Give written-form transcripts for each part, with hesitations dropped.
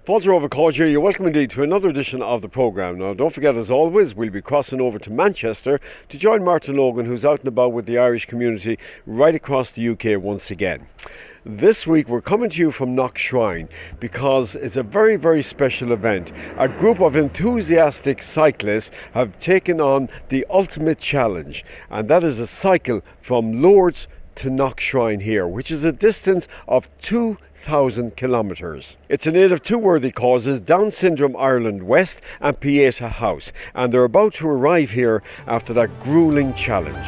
Walter Overcourt, you're welcome indeed to another edition of the programme. Now, don't forget, as always, we'll be crossing over to Manchester to join Martin Logan, who's out and about with the Irish community right across the UK once again. This week we're coming to you from Knock Shrine because it's a very, very special event. A group of enthusiastic cyclists have taken on the ultimate challenge, and that is a cycle from Lourdes to Knock Shrine here, which is a distance of 2,000 kilometres. It's in aid of two worthy causes, Down Syndrome Ireland West and Pierre House, and they're about to arrive here after that gruelling challenge.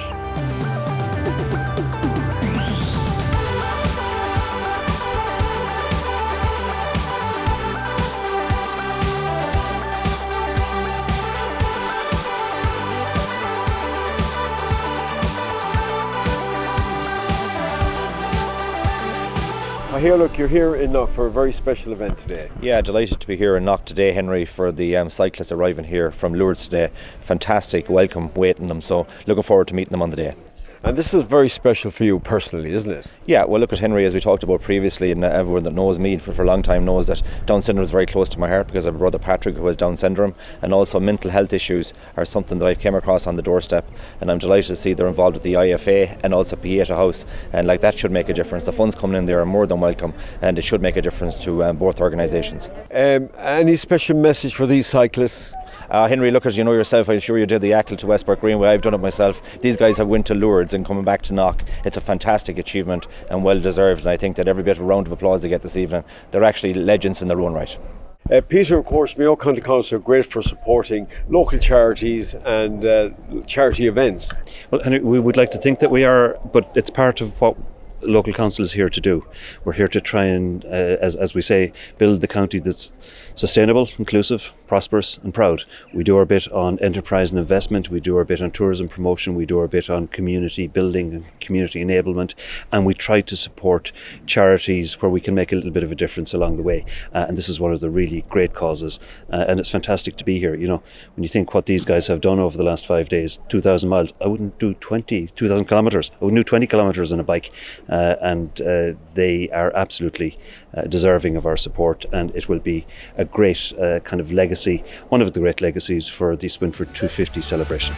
I hear, look, you're here in Knock for a very special event today. Yeah, delighted to be here in Knock today, Henry, for the cyclists arriving here from Lourdes today. Fantastic welcome waiting them, so looking forward to meeting them on the day. And this is very special for you personally, isn't it? Yeah, well, look at Henry, as we talked about previously, and everyone that knows me for a long time knows that Down syndrome is very close to my heart because I have a brother Patrick who has Down syndrome, and also mental health issues are something that I've came across on the doorstep, and I'm delighted to see they're involved with the IFA and also Pierre House, and like that should make a difference. The funds coming in there are more than welcome, and it should make a difference to both organisations. Any special message for these cyclists? Henry, look, as you know yourself, I'm sure you did the Ackle to Westport Greenway. I've done it myself. These guys have went to Lourdes and coming back to Knock. It's a fantastic achievement and well deserved, and I think that every bit of a round of applause they get this evening. They're actually legends in their own right. Peter, of course, Mayo County Council are great for supporting local charities and charity events. Well, Henry, we would like to think that we are, but it's part of what local council is here to do. We're here to try and, as we say, build the county that's sustainable, inclusive, prosperous and proud. We do our bit on enterprise and investment, we do our bit on tourism promotion, we do our bit on community building and community enablement, and we try to support charities where we can make a little bit of a difference along the way. And this is one of the really great causes, and it's fantastic to be here. You know, when you think what these guys have done over the last 5 days, 2,000 miles, I wouldn't do 2,000 kilometres, I wouldn't do 20 kilometres on a bike. And they are absolutely deserving of our support, and it will be a great kind of legacy, one of the great legacies for the Swinford 250 celebration.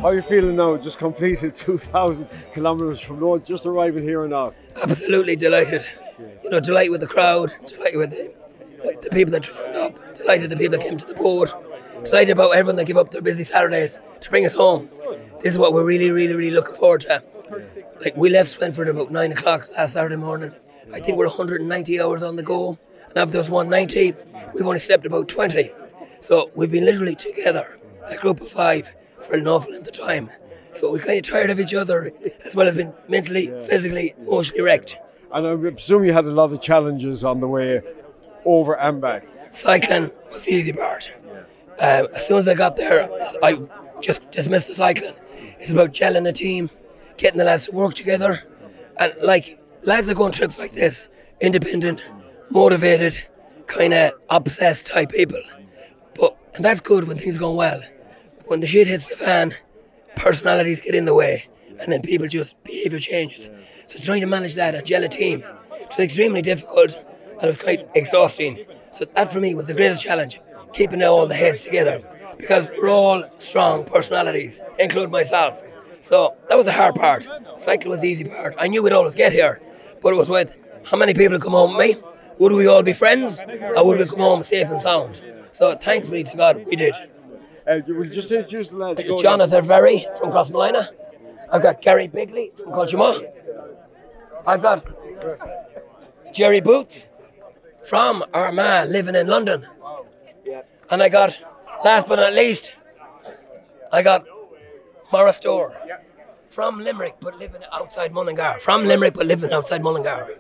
How are you feeling now? Just completed 2,000 kilometres from Lourdes, just arriving here now. Absolutely delighted. You know, delighted with the crowd, delighted with the people that turned up, delighted the people that came to the boat, delighted about everyone that give up their busy Saturdays to bring us home. This is what we're really, really, really looking forward to. Like, we left Swinford about 9 o'clock last Saturday morning. I think we're 190 hours on the go, and of those 190, we've only slept about 20. So we've been literally together, a group of 5, for an awful length of time. So we're kind of tired of each other, as well as being mentally, physically, emotionally wrecked. And I presume you had a lot of challenges on the way over and back. Cycling was the easy part. As soon as I got there, I just dismissed the cycling. It's about gelling a team, getting the lads to work together, and like lads that go on trips like this, independent, motivated, kind of obsessed type people. And that's good when things are going well. When the shit hits the fan, personalities get in the way, and then people just behaviour changes. So trying to manage that and gel a team, it's extremely difficult, and it was quite exhausting. So that for me was the greatest challenge, keeping all the heads together, because we're all strong personalities, including myself. So that was the hard part. Cycling was the easy part. I knew we'd always get here, but it was with how many people come home with me? Would we all be friends, or would we come home safe and sound? So thankfully to God, we did. We'll just introduce the lads. Jonathan Ferry from Crossmolina. I've got Gary Bigley from Colchimont. I've got Jerry Boots from Armagh, living in London. And I got, last but not least, I got Morris Store. From Limerick, but living outside Mullingar. From Limerick, but living outside Mullingar.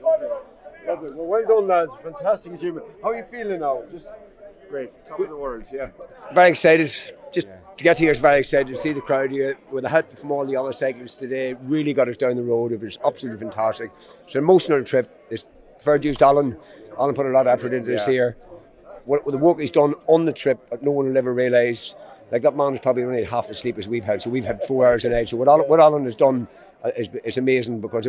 Lovely. Well done, lads. Fantastic achievement. How are you feeling now? Just great. Top of the world, yeah. Very excited. Just to get here is very excited to see the crowd here with the help from all the other cyclists today. Really got us down the road. It was absolutely fantastic. It's an emotional trip. It's fair dues to Alan. Alan put a lot of effort into this here. What the work he's done on the trip that no one will ever realise. Like that man has probably only had half the sleep as we've had, so we've had 4 hours a night. So what Alan has done is amazing, because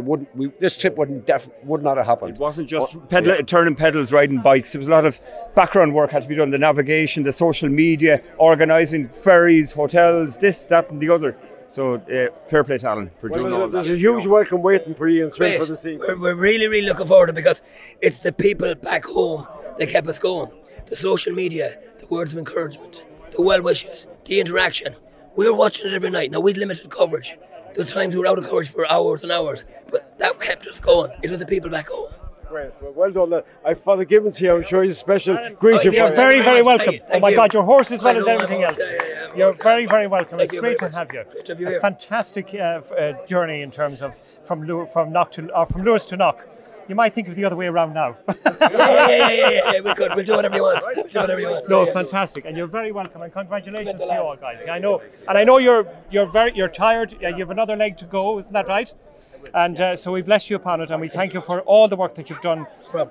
this trip would not have happened. It wasn't just turning pedals, riding bikes. There was a lot of background work had to be done: the navigation, the social media, organising ferries, hotels, this, that, and the other. So fair play to Alan for doing all that. There's a huge welcome waiting for you in Swinford this evening. We're really, really looking forward to it, because it's the people back home that kept us going. The social media, the words of encouragement, the well wishes, the interaction. We were watching it every night. Now, we'd limited coverage. There were times we were out of coverage for hours and hours, but that kept us going. It was the people back home. Great. Well done. Father Gibbons here. I'm sure he's a special greeting. You're very, very welcome. Thank my you. God, your horse as well as I know, everything else. Yeah, You're very, very welcome. Thank It's you great very to have you. Great to have you A here. fantastic journey in terms of from Lourdes to Knock. You might think of the other way around now. Yeah, we could. We'll do whatever you want. No, fantastic, and you're very welcome, and congratulations to you all, guys. I know, and I know you're tired. You have another leg to go, isn't that right? And so we bless you upon it, and we thank you for all the work that you've done for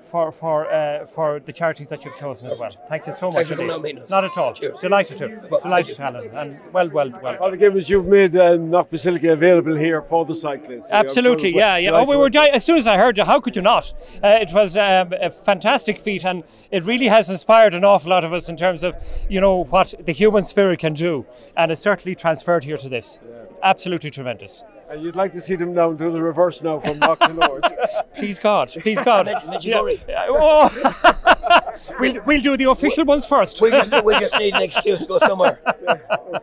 the charities that you've chosen as well. Thank you so much. Thanks for coming out and meeting us. Not at all. Cheers. Delighted to, Alan, and well. Father Gibbons, you've made Knock Basilica available here for the cyclists. Absolutely, yeah. Oh, we were as soon as I heard, how could you not? It was a fantastic feat, and it really has inspired an awful lot of us in terms of what the human spirit can do, and it's certainly transferred here to this. Yeah. Absolutely tremendous. And you'd like to see them now do the reverse now from Knock to Lourdes. Please God. We'll do the official ones first. We just need an excuse to go somewhere.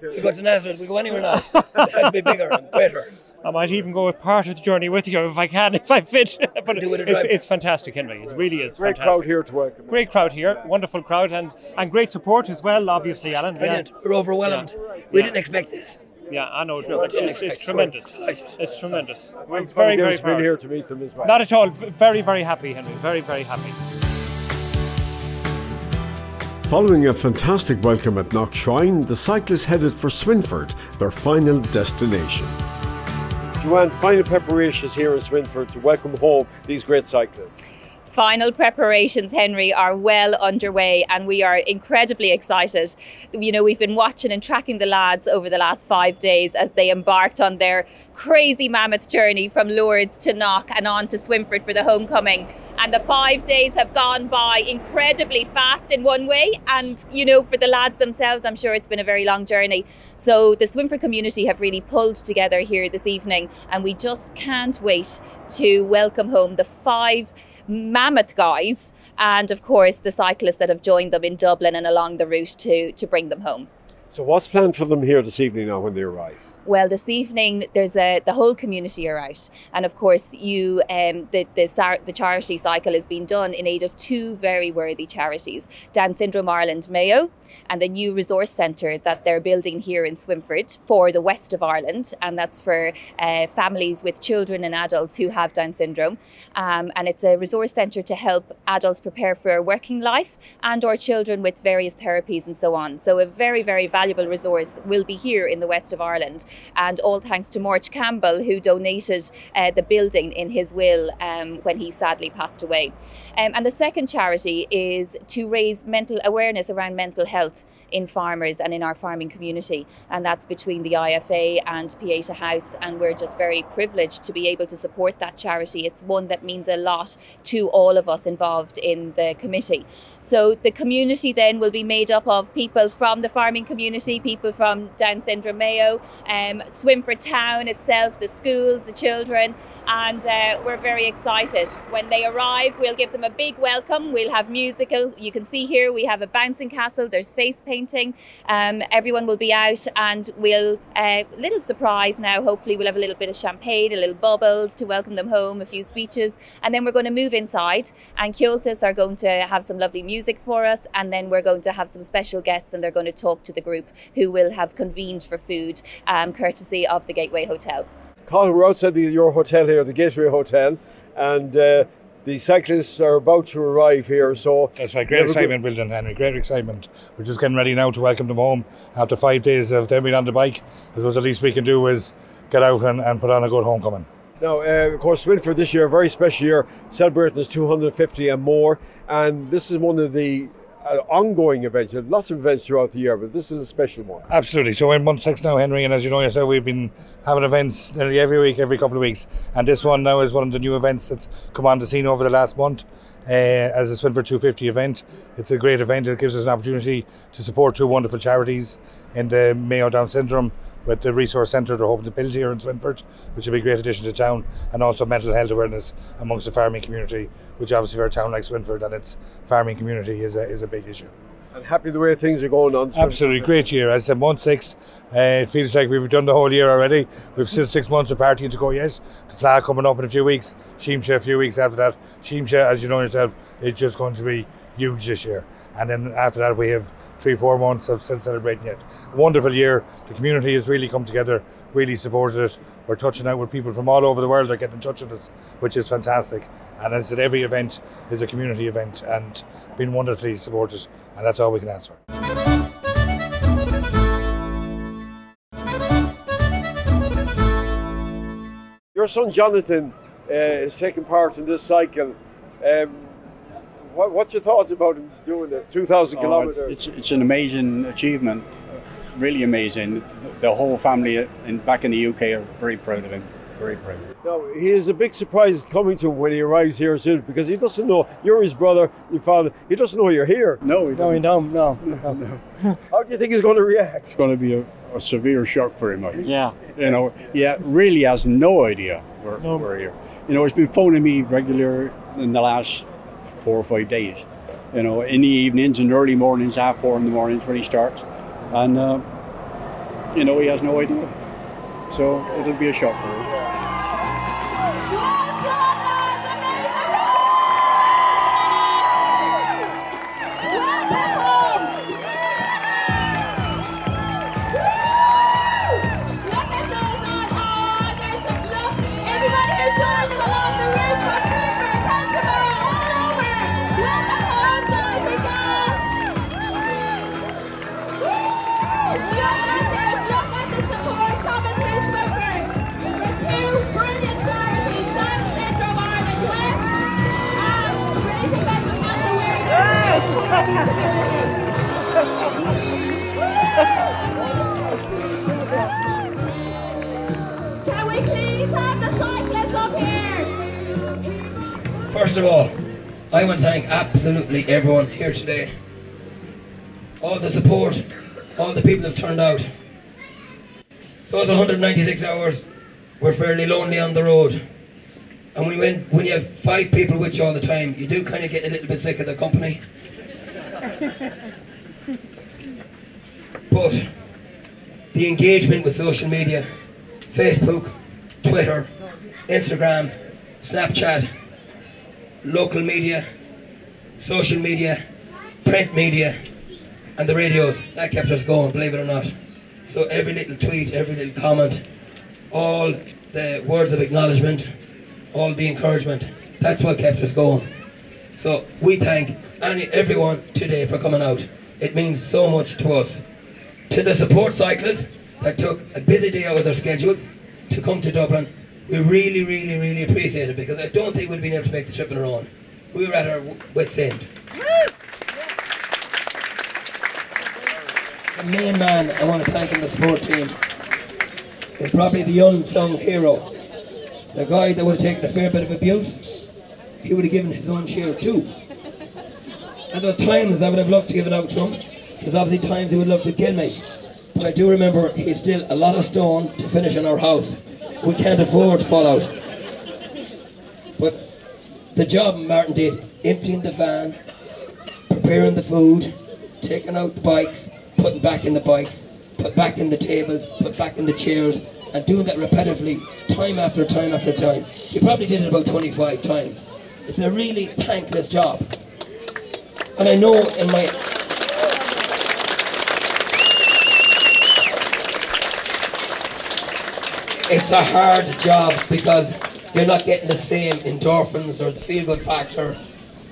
We go to Nazareth, we go anywhere now. It has to be bigger and greater. I might even go a part of the journey with you if I can, if I fit. But it's fantastic, Henry. It really is great fantastic. Crowd here to welcome. Great crowd here, wonderful crowd, and great support as well, obviously, Alan. Brilliant. Yeah. We're overwhelmed. Yeah. We didn't expect this. Yeah, I know. It's tremendous. It's tremendous. We're very, very proud. Here to meet them as well. Not at all. Very, very happy, Henry. Very, very happy. Following a fantastic welcome at Knock Shrine, the cyclists headed for Swinford, their final destination. Joanne, final preparations here in Swinford to welcome home these great cyclists. Final preparations, Henry, are well underway, and we are incredibly excited. We've been watching and tracking the lads over the last 5 days as they embarked on their crazy mammoth journey from Lourdes to Knock and on to Swinford for the homecoming. And the 5 days have gone by incredibly fast in one way, and for the lads themselves, I'm sure it's been a very long journey. So the Swinford community have really pulled together here this evening, and we just can't wait to welcome home the 5 mammoth guys, and of course the cyclists that have joined them in Dublin and along the route to bring them home. So what's planned for them here this evening now when they arrive? Well, this evening there's the whole community are out, and of course the charity cycle is being done in aid of 2 very worthy charities: Down Syndrome Ireland Mayo and the new resource centre that they're building here in Swinford for the west of Ireland, and that's for families with children and adults who have Down syndrome, and it's a resource centre to help adults prepare for a working life and or children with various therapies and so on. So a very, very valuable resource will be here in the west of Ireland. And all thanks to Morch Campbell, who donated the building in his will when he sadly passed away. And the second charity is to raise mental awareness around mental health in farmers and in our farming community. And that's between the IFA and Pierre House. And we're just very privileged to be able to support that charity. It's one that means a lot to all of us involved in the committee. So the community then will be made up of people from the farming community, people from Down Syndrome Mayo, Swinford town itself, the schools, the children, and we're very excited. When they arrive, we'll give them a big welcome. We'll have musical. You can see here we have a bouncing castle. There's face painting. Everyone will be out, and we'll, little surprise now, hopefully we'll have a little bit of champagne, a little bubbles to welcome them home, a few speeches, and then we're going to move inside, and Kyothas are going to have some lovely music for us, and then we're going to have some special guests, and they're going to talk to the group who will have convened for food, courtesy of the Gateway Hotel. Colin, we're outside your hotel here, the Gateway Hotel, and the cyclists are about to arrive here, so... That's right, great excitement, Bill and Henry, great excitement. We're just getting ready now to welcome them home after 5 days of them being on the bike. I suppose the least we can do is get out and put on a good homecoming. Now, of course, Swinford this year, a very special year, celebrating its 250 and more, and this is one of the ongoing events. There are lots of events throughout the year, but this is a special one. Absolutely. So we're in month 6 now, Henry, and as you know yourself, we've been having events nearly every week, every couple of weeks, and this one now is one of the new events that's come on the scene over the last month as a Swinford 250 event. It's a great event. It gives us an opportunity to support 2 wonderful charities in the Mayo Down Syndrome, with the resource centre they're hoping to build here in Swinford, which will be a great addition to town, and also mental health awareness amongst the farming community, which obviously for a town like Swinford and its farming community is a big issue. And happy the way things are going on. Absolutely, great year. As I said, month 6, it feels like we've done the whole year already. We've still 6 months of partying to go yet. The flag coming up in a few weeks, Sheemsha a few weeks after that. Sheemsha, as you know yourself, is just going to be huge this year. And then after that we have 3-4 months of still celebrating it. A wonderful year. The community has really come together, really supported it. We're touching out with people from all over the world that get in touch with us, which is fantastic. And as I said, every event is a community event and been wonderfully supported, and that's all we can ask for. Your son Jonathan is taking part in this cycle. What's your thoughts about him doing it? 2,000 kilometres. It's an amazing achievement, really amazing. The whole family back in the UK are very proud of him, very proud. Now, he is a big surprise coming to him when he arrives here soon, because he doesn't know, you're his brother, your father, he doesn't know you're here. No, he don't. No. How do you think he's going to react? It's going to be a severe shock for him. Yeah. You know, he really has no idea we're here. You know, he's been phoning me regular in the last 4 or 5 days, you know, in the evenings and early mornings, 4:30 in the mornings when he starts, and you know, he has no idea, so it'll be a shock for him. Can we please have the cyclists up here? First of all, I want to thank absolutely everyone here today. All the support, all the people have turned out. Those 196 hours were fairly lonely on the road. And when you have 5 people with you all the time, you do kind of get a little bit sick of the company. But the engagement with social media, Facebook, Twitter, Instagram, Snapchat, local media, social media, print media, and the radios, that kept us going, believe it or not. So every little tweet, every little comment, all the words of acknowledgement, all the encouragement, that's what kept us going. So we thank everyone today for coming out. It means so much to us. To the support cyclists that took a busy day out of their schedules to come to Dublin, we really, really, really appreciate it, because I don't think we'd been able to make the trip on our own. We were at our wits' end. The main man I want to thank in the support team is probably the unsung hero. The guy that would have taken a fair bit of abuse, he would have given his own share too. And those times I would have loved to give it out to him. There's obviously times he would love to kill me. But I do remember he's still a lot of stone to finish in our house. We can't afford to fall out. But the job Martin did, emptying the van, preparing the food, taking out the bikes, putting back in the bikes, put back in the tables, put back in the chairs, and doing that repetitively, time after time after time. You probably did it about 25 times. It's a really thankless job. And I know in my... It's a hard job because you're not getting the same endorphins or the feel-good factor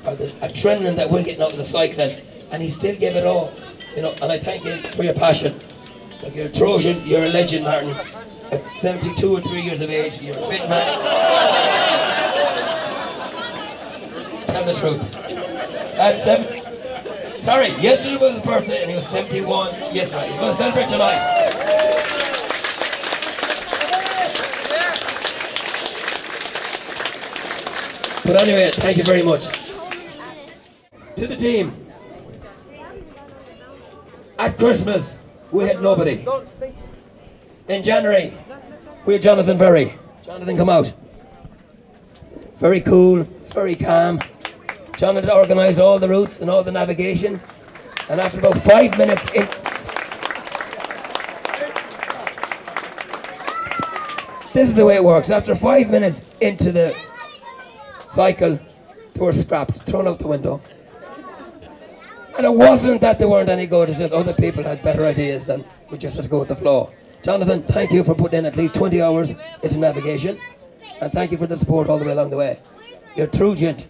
or the adrenaline that we're getting out of the cycling, and he still gave it all, you know. And I thank you for your passion. Like, you're a Trojan, you're a legend, Martin. At 72 or 3 years of age, you're a fit man. Tell the truth. At 70, sorry, yesterday was his birthday and he was 71 yesterday. He's going to celebrate tonight. But anyway, thank you very much. To the team. At Christmas, we had nobody. In January, we had Jonathan Ferry. Jonathan, come out. Very cool, very calm. Jonathan organised all the routes and all the navigation. And after about 5 minutes in... This is the way it works. After 5 minutes into the cycle, they were scrapped, thrown out the window. And it wasn't that they weren't any good, it's just other people had better ideas than we just had to go with the flow. Jonathan, thank you for putting in at least 20 hours into navigation, and thank you for the support all the way along the way. You're a true gent.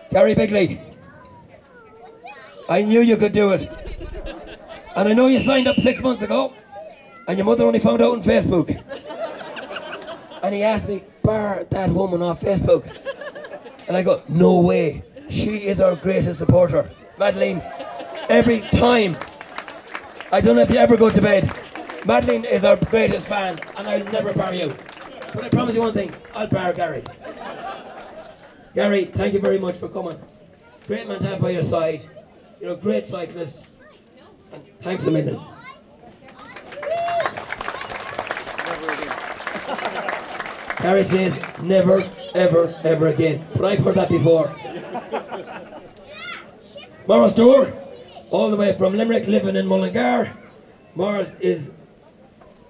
Gary Bigley, I knew you could do it. And I know you signed up 6 months ago, and your mother only found out on Facebook. And he asked me, bar that woman off Facebook. And I go, no way. She is our greatest supporter. Madeleine, every time, I don't know if you ever go to bed, Madeleine is our greatest fan, and I'll never bar you. But I promise you one thing, I'll bar Gary. Gary, thank you very much for coming. Great man to have by your side. You're a great cyclist. And thanks a million. Gary says, never, ever, ever again. But I've heard that before. Morris Dorr, all the way from Limerick, living in Mullingar. Morris is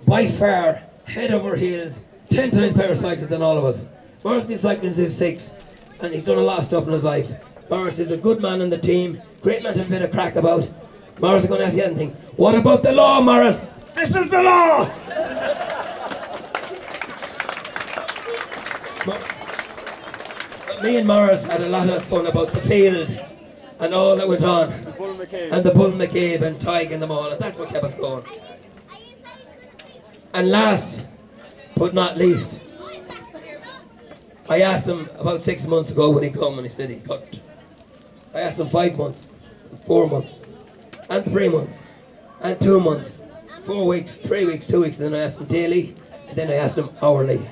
by far head over heels, 10 times better cyclist than all of us. Morris has been cycling since 6, and he's done a lot of stuff in his life. Morris is a good man in the team, great man to have a bit of crack about. Morris is going to ask you anything. What about the law, Morris? This is the law! Me and Morris had a lot of fun about the field and all that went on. And the Bull McCabe and Tig and them all, and that's what kept us going. And last but not least, I asked him about 6 months ago when he come and he said he couldn't. I asked him 5 months, 4 months, and 3 months, and 2 months, 4 weeks, 3 weeks, 2 weeks, and then I asked him daily, and then I asked him hourly.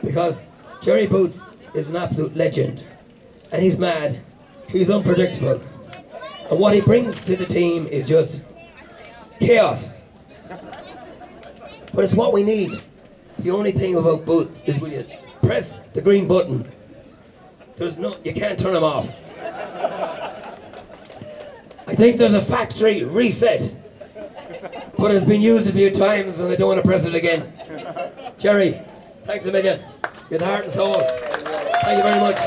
Because Jerry Boots is an absolute legend, and he's mad, he's unpredictable, and what he brings to the team is just chaos. But it's what we need. The only thing about Boots is when you press the green button, you can't turn him off. I think there's a factory reset, but it's been used a few times and I don't want to press it again. Jerry, thanks a million. You're the heart and soul. Thank you very much.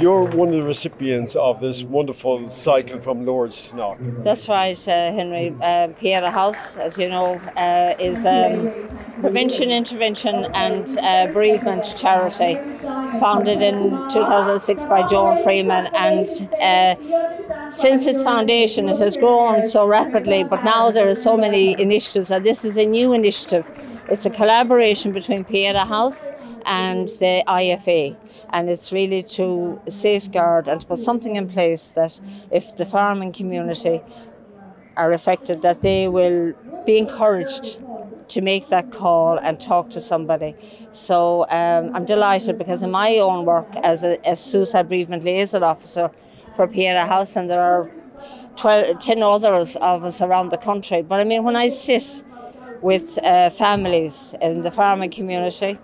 You're one of the recipients of this wonderful cycle from Lourdes now. That's right, Henry. Pierre House, as you know, is prevention, intervention and bereavement charity, founded in 2006 by Joan Freeman, and since its foundation it has grown so rapidly, but now there are so many initiatives, and this is a new initiative. It's a collaboration between Pierre House and the IFA, and it's really to safeguard and to put something in place that if the farming community are affected, that they will be encouraged to make that call and talk to somebody. So I'm delighted, because in my own work as suicide bereavement liaison officer for Pierre House, and there are 10 others of us around the country, but I mean, when I sit with families in the farming community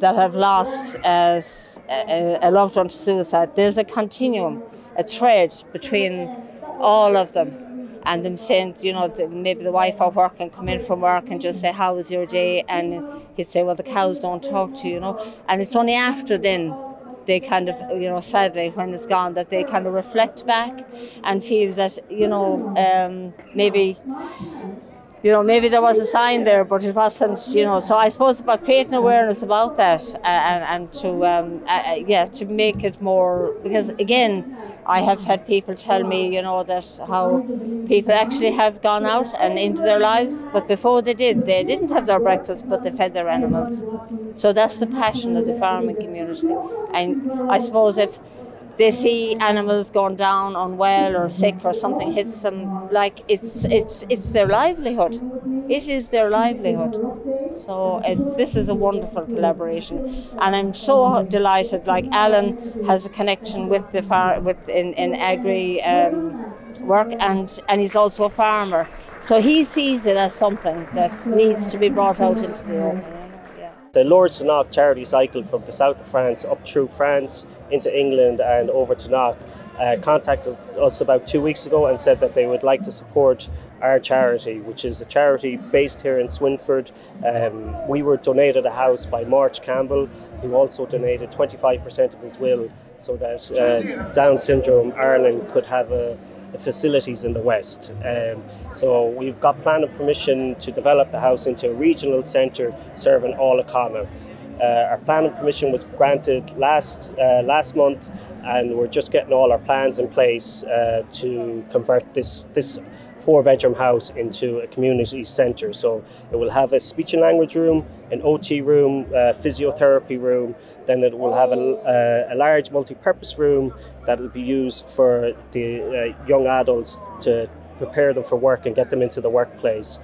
that have lost a loved one to suicide. There's a continuum, a thread between all of them, and them saying, you know, maybe the wife at work can come in from work and just say, how was your day? And he'd say, well, the cows don't talk to you, you know. And it's only after then they kind of, you know, sadly, when it's gone, that they kind of reflect back and feel that, you know, maybe there was a sign there, but it wasn't, you know. So I suppose about creating awareness about that and to make it more, because again, I have had people tell me, you know, that how people actually have gone out and into their lives, but before they didn't have their breakfast, but they fed their animals. So that's the passion of the farming community. And I suppose if they see animals going down unwell or sick or something hits them, like it's their livelihood. It is their livelihood. So this is a wonderful collaboration, and I'm so delighted. Like Alan has a connection with in agri work, and he's also a farmer. So he sees it as something that needs to be brought out into the open. The Lourdes to Knock charity cycle from the south of France up through France into England and over to Knock contacted us about 2 weeks ago and said that they would like to support our charity, which is a charity based here in Swinford. We were donated a house by March Campbell, who also donated 25% of his will so that Down Syndrome Ireland could have the facilities in the West. So we've got planning permission to develop the house into a regional centre serving all of Connacht. Our planning permission was granted last month, and we're just getting all our plans in place to convert this 4-bedroom house into a community centre. So it will have a speech and language room, an OT room, physiotherapy room, then it will have a large multi-purpose room that will be used for the young adults to prepare them for work and get them into the workplace.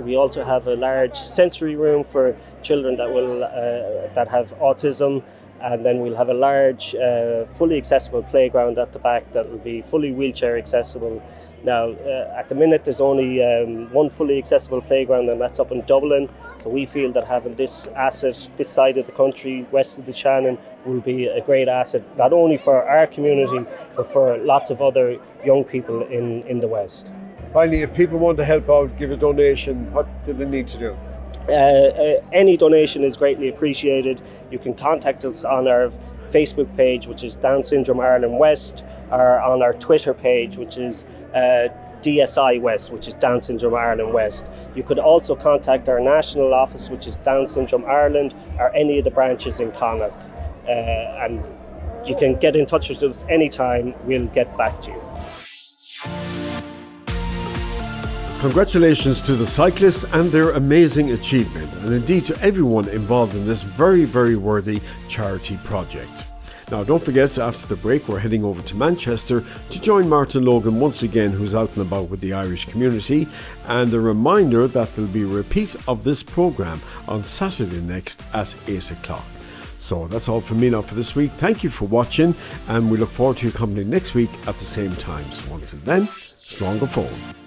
We also have a large sensory room for children that have autism, and then we'll have a large fully accessible playground at the back that will be fully wheelchair accessible. Now, at the minute there's only one fully accessible playground, and that's up in Dublin. So we feel that having this asset this side of the country, west of the Shannon, will be a great asset, not only for our community, but for lots of other young people in the West. Finally, if people want to help out, give a donation, what do they need to do? Any donation is greatly appreciated. You can contact us on our Facebook page, which is Down Syndrome Ireland West, or on our Twitter page, which is DSI West, which is Down Syndrome Ireland West. You could also contact our national office, which is Down Syndrome Ireland, or any of the branches in Connacht. And you can get in touch with us anytime. We'll get back to you. Congratulations to the cyclists and their amazing achievement, and indeed to everyone involved in this very, very worthy charity project. Now, don't forget, after the break, we're heading over to Manchester to join Martin Logan once again, who's out and about with the Irish community. And a reminder that there'll be a repeat of this programme on Saturday next at 8 o'clock. So that's all from me now for this week. Thank you for watching, and we look forward to your company next week at the same time. So once and then, slán go fóill.